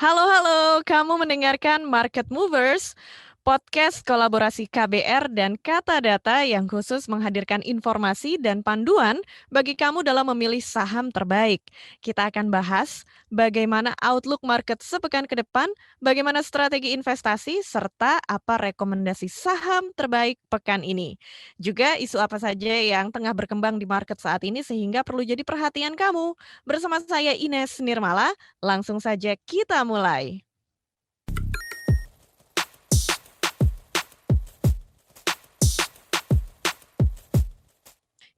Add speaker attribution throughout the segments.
Speaker 1: Halo, halo. Kamu mendengarkan Market Movers, podcast kolaborasi KBR dan Kata Data yang khusus menghadirkan informasi dan panduan bagi kamu dalam memilih saham terbaik. Kita akan bahas bagaimana outlook market sepekan ke depan, bagaimana strategi investasi, serta apa rekomendasi saham terbaik pekan ini. Juga isu apa saja yang tengah berkembang di market saat ini sehingga perlu jadi perhatian kamu. Bersama saya Ines Nirmala. Langsung saja kita mulai.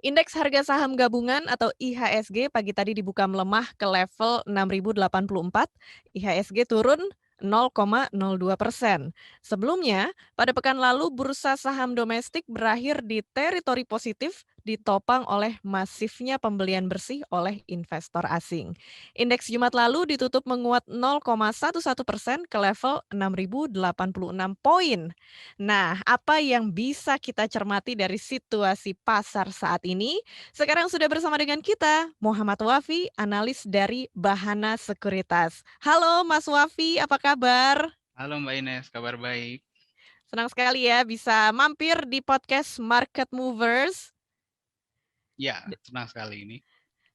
Speaker 1: Indeks harga saham gabungan atau IHSG pagi tadi dibuka melemah ke level 6.084. IHSG turun 0,02%. Sebelumnya, pada pekan lalu bursa saham domestik berakhir di teritori positif ditopang oleh masifnya pembelian bersih oleh investor asing. Indeks Jumat lalu ditutup menguat 0,11% ke level 6.086 poin. Nah, apa yang bisa kita cermati dari situasi pasar saat ini? Sekarang sudah bersama dengan kita, Muhammad Wafi, analis dari Bahana Sekuritas. Halo Mas Wafi, apa kabar?
Speaker 2: Halo Mbak Ines, kabar baik?
Speaker 1: Senang sekali ya bisa mampir di podcast Market Movers.
Speaker 2: Ya, senang sekali ini.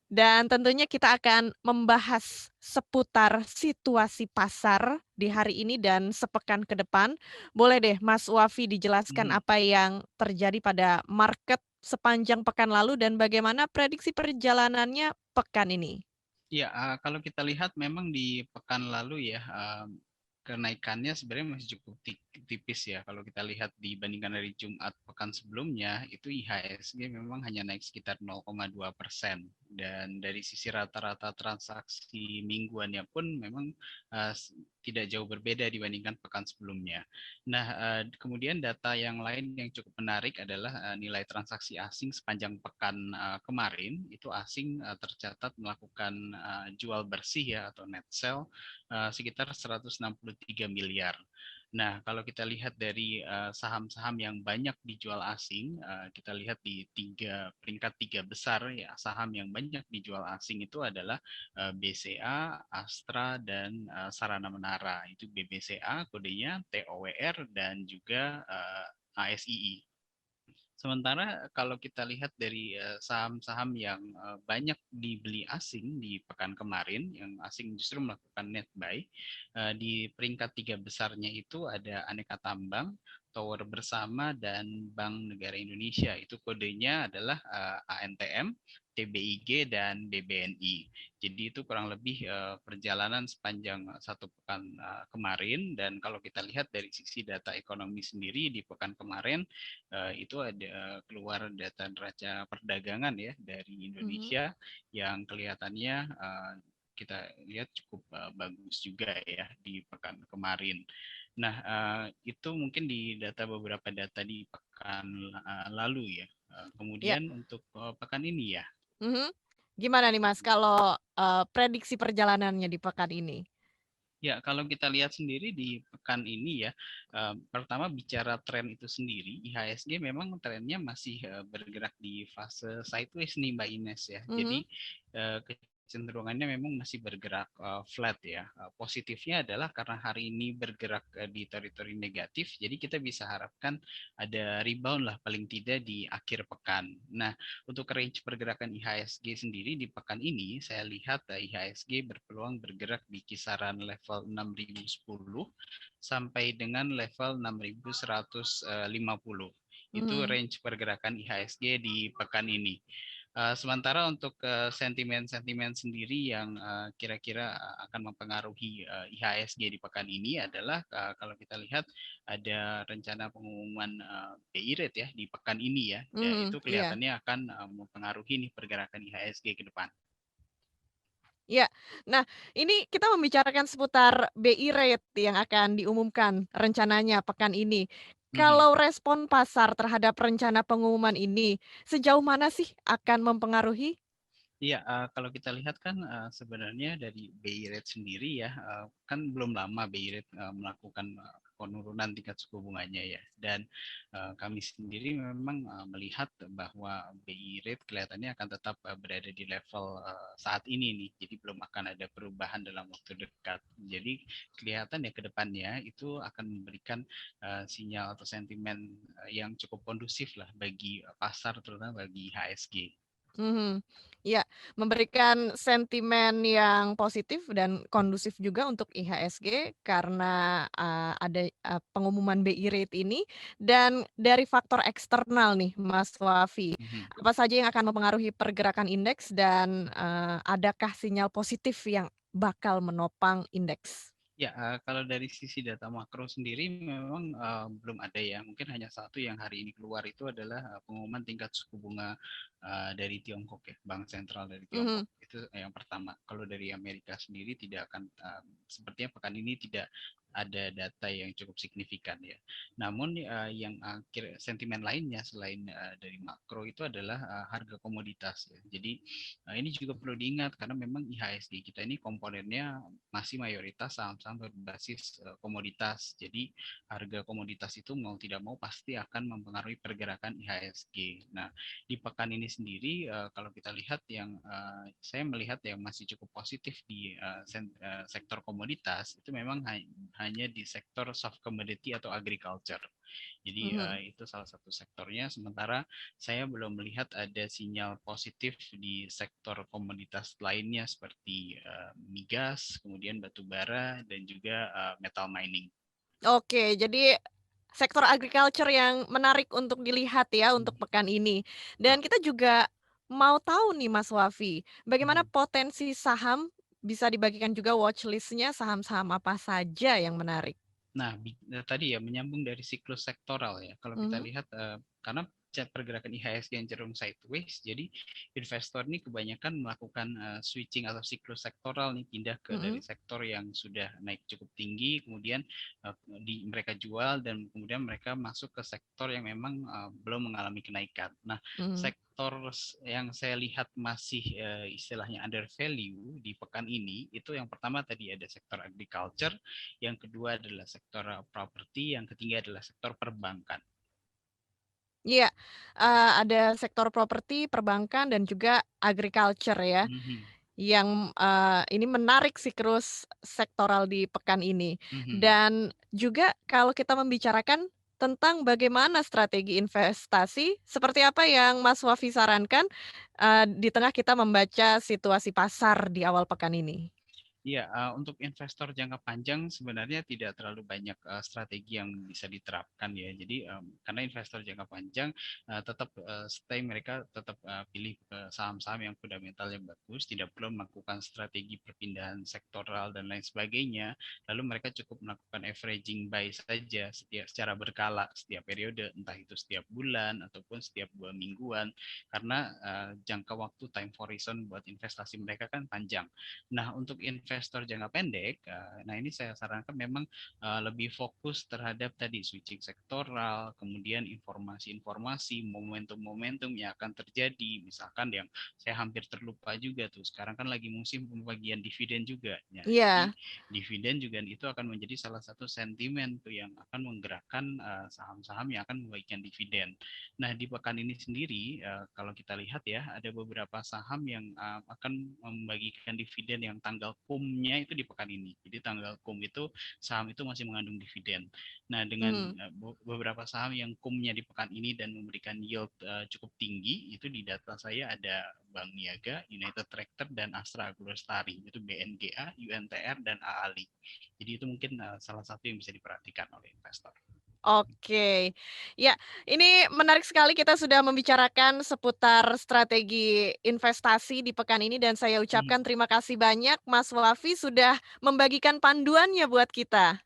Speaker 1: Dan tentunya kita akan membahas seputar situasi pasar di hari ini dan sepekan ke depan. Boleh deh Mas Wafi dijelaskan
Speaker 2: Mhm.
Speaker 1: apa yang terjadi pada market sepanjang pekan lalu dan bagaimana prediksi perjalanannya pekan ini?
Speaker 2: Ya, kalau kita lihat memang di pekan lalu ya, kenaikannya sebenarnya masih cukup tipis ya. Kalau kita lihat dibandingkan dari Jumat pekan sebelumnya, itu IHSG memang hanya naik sekitar 0,2%. Dan dari sisi rata-rata transaksi mingguannya pun memang uh, tidak jauh berbeda dibandingkan pekan sebelumnya. Nah, kemudian data yang lain yang cukup menarik adalah nilai transaksi asing sepanjang pekan kemarin. Itu asing tercatat melakukan jual bersih ya atau net sell sekitar 163 miliar. Nah, kalau kita lihat dari saham-saham yang banyak dijual asing, kita lihat di peringkat tiga besar ya saham yang banyak dijual asing itu adalah BCA, Astra, dan Sarana Menara. Itu BBCA kodenya TOWR dan juga ASII. Sementara kalau kita lihat dari saham-saham yang banyak dibeli asing di pekan kemarin, yang asing justru melakukan net buy, di peringkat tiga besarnya itu ada Aneka Tambang, Tower Bersama, dan Bank Negara Indonesia. Itu kodenya adalah ANTM, TBIG, dan BBNI. Jadi itu kurang lebih perjalanan sepanjang satu pekan kemarin. Dan kalau kita lihat dari sisi data ekonomi sendiri di pekan kemarin, itu ada keluar data neraca perdagangan ya dari
Speaker 1: Mhm.
Speaker 2: Indonesia yang kelihatannya kita lihat cukup bagus juga ya di pekan kemarin. Nah, itu mungkin di beberapa data di pekan lalu ya.
Speaker 1: Ya,
Speaker 2: Kemudian untuk pekan ini ya.
Speaker 1: mhm. Gimana nih Mas kalau prediksi perjalanannya di pekan ini?
Speaker 2: Ya, kalau kita lihat sendiri di pekan ini ya, pertama bicara tren itu sendiri, IHSG memang trennya masih bergerak di fase sideways nih Mbak Ines ya.
Speaker 1: Mhm.
Speaker 2: Jadi kecenderungannya memang masih bergerak flat ya. Positifnya adalah karena hari ini bergerak di teritori negatif, jadi kita bisa harapkan ada rebound lah paling tidak di akhir pekan. Nah, untuk range pergerakan IHSG sendiri di pekan ini, saya lihat IHSG berpeluang bergerak di kisaran level 6.010 sampai dengan level 6.150. Itu
Speaker 1: Mhm.
Speaker 2: range pergerakan IHSG di pekan ini. Sementara untuk sentimen-sentimen sendiri yang kira-kira akan mempengaruhi IHSG di pekan ini adalah kalau kita lihat ada rencana pengumuman BI rate ya di pekan ini ya, dan
Speaker 1: Mhm,
Speaker 2: itu
Speaker 1: iya.
Speaker 2: kelihatannya akan mempengaruhi nih pergerakan IHSG ke depan.
Speaker 1: Iya. Nah, ini kita membicarakan seputar BI rate yang akan diumumkan rencananya pekan ini.
Speaker 2: Mhm.
Speaker 1: Kalau respon pasar terhadap rencana pengumuman ini, sejauh mana sih akan mempengaruhi?
Speaker 2: Iya, kalau kita lihat kan sebenarnya dari BI rate sendiri ya, kan belum lama BI rate melakukan penurunan tingkat suku bunganya ya. Dan kami sendiri memang melihat bahwa BI rate kelihatannya akan tetap berada di level saat ini nih. Jadi belum akan ada perubahan dalam waktu dekat. Jadi kelihatan ya ke depannya itu akan memberikan sinyal atau sentimen yang cukup kondusif lah bagi pasar, terutama bagi HSG.
Speaker 1: Mhm. Ya, memberikan sentimen yang positif dan kondusif juga untuk IHSG karena, ada, pengumuman BI rate ini dan dari faktor eksternal nih Mas Wafi,
Speaker 2: Mhm.
Speaker 1: apa saja yang akan mempengaruhi pergerakan indeks dan, adakah sinyal positif yang bakal menopang indeks?
Speaker 2: Ya, kalau dari sisi data makro sendiri memang belum ada ya. Mungkin hanya satu yang hari ini keluar itu adalah pengumuman tingkat suku bunga dari Tiongkok ya, Bank Sentral dari
Speaker 1: Mhm,
Speaker 2: Tiongkok. Itu yang pertama. Kalau dari Amerika sendiri tidak akan sepertinya pekan ini tidak ada data yang cukup signifikan ya. Namun yang sentimen lainnya selain dari makro itu adalah harga komoditas ya. Jadi ini juga perlu diingat karena memang IHSG kita ini komponennya masih mayoritas saham-saham berbasis komoditas. Jadi harga komoditas itu mau tidak mau pasti akan mempengaruhi pergerakan IHSG. Nah, di pekan ini sendiri kalau kita lihat yang saya melihat yang masih cukup positif di sektor komoditas itu memang hanya di sektor soft commodity atau agriculture. Jadi
Speaker 1: mhm.
Speaker 2: itu salah satu sektornya. Sementara saya belum melihat ada sinyal positif di sektor komoditas lainnya seperti migas, kemudian batu bara, dan juga metal mining.
Speaker 1: Oke, jadi sektor agriculture yang menarik untuk dilihat ya untuk
Speaker 2: Mhm,
Speaker 1: pekan ini.
Speaker 2: betul.
Speaker 1: Dan kita juga mau tahu nih Mas Wafi, bagaimana
Speaker 2: Mhm.
Speaker 1: potensi saham bisa dibagikan juga watchlist-nya saham-saham apa saja yang menarik?
Speaker 2: Nah, tadi ya menyambung dari siklus sektoral ya. Kalau kita
Speaker 1: Mhm,
Speaker 2: lihat karena pergerakan IHSG yang cenderung sideways, jadi investor ini kebanyakan melakukan switching atau siklus sektoral nih pindah ke dari
Speaker 1: mhm,
Speaker 2: sektor yang sudah naik cukup tinggi, kemudian mereka jual dan kemudian mereka masuk ke sektor yang memang belum mengalami kenaikan. Nah,
Speaker 1: mhm.
Speaker 2: sektor yang saya lihat masih istilahnya under value di pekan ini itu yang pertama tadi ada sektor agriculture, yang kedua adalah sektor properti, yang ketiga adalah sektor perbankan.
Speaker 1: Iya, ada sektor properti, perbankan, dan juga agriculture ya,
Speaker 2: Mhm,
Speaker 1: yang, ini menarik siklus sektoral di pekan ini.
Speaker 2: mhm.
Speaker 1: Dan juga kalau kita membicarakan tentang bagaimana strategi investasi, seperti apa yang Mas Wafi sarankan, di tengah kita membaca situasi pasar di awal pekan ini?
Speaker 2: Iya, untuk investor jangka panjang sebenarnya tidak terlalu banyak strategi yang bisa diterapkan ya. Jadi karena investor jangka panjang tetap stay mereka tetap pilih saham-saham yang fundamentalnya bagus, tidak perlu melakukan strategi perpindahan sektoral dan lain sebagainya. Lalu mereka cukup melakukan averaging buy saja setiap secara berkala setiap periode, entah itu setiap bulan ataupun setiap 2 mingguan, karena jangka waktu time horizon buat investasi mereka kan panjang. Nah, untuk investor jangka pendek, nah ini saya sarankan memang lebih fokus terhadap tadi switching sektoral, kemudian informasi-informasi, momentum-momentum yang akan terjadi. Misalkan yang saya hampir terlupa juga tuh, sekarang kan lagi musim pembagian dividen juga. Ya, jadi
Speaker 1: Iya,
Speaker 2: dividen juga itu akan menjadi salah satu sentimen tuh yang akan menggerakkan saham-saham yang akan membagikan dividen. Nah, di pekan ini sendiri, kalau kita lihat ya, ada beberapa saham yang akan membagikan dividen yang tanggal kumnya itu di pekan ini. Jadi tanggal kum itu saham itu masih mengandung dividen. Nah, dengan
Speaker 1: mhm.
Speaker 2: beberapa saham yang kumnya di pekan ini dan memberikan yield cukup tinggi, itu di data saya ada Bank Niaga, United Tractor, dan Astra Agrolestari. Itu BNGA, UNTR, dan AALI. Jadi itu mungkin salah satu yang bisa diperhatikan oleh investor.
Speaker 1: Oke. Ya, ini menarik sekali kita sudah membicarakan seputar strategi investasi di pekan ini dan saya
Speaker 2: Hmm.
Speaker 1: ucapkan terima kasih banyak Mas Wafi sudah membagikan panduannya buat kita.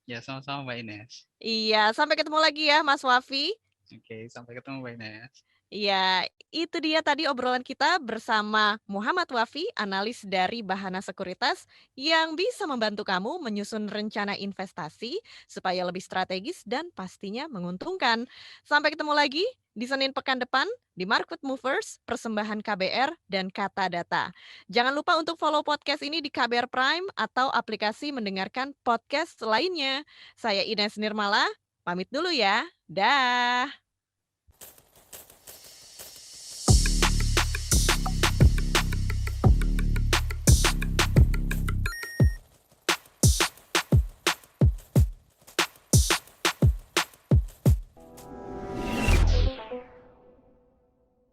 Speaker 2: Ya, sama-sama Mbak Ines.
Speaker 1: Iya, sampai ketemu lagi ya Mas Wafi.
Speaker 2: Oke, sampai ketemu Mbak Ines.
Speaker 1: Ya, itu dia tadi obrolan kita bersama Muhammad Wafi, analis dari Bahana Sekuritas, yang bisa membantu kamu menyusun rencana investasi supaya lebih strategis dan pastinya menguntungkan. Sampai ketemu lagi di Senin pekan depan di Market Movers, persembahan KBR dan Kata Data. Jangan lupa untuk follow podcast ini di KBR Prime atau aplikasi mendengarkan podcast lainnya. Saya Ines Nirmala, pamit dulu ya. Dah.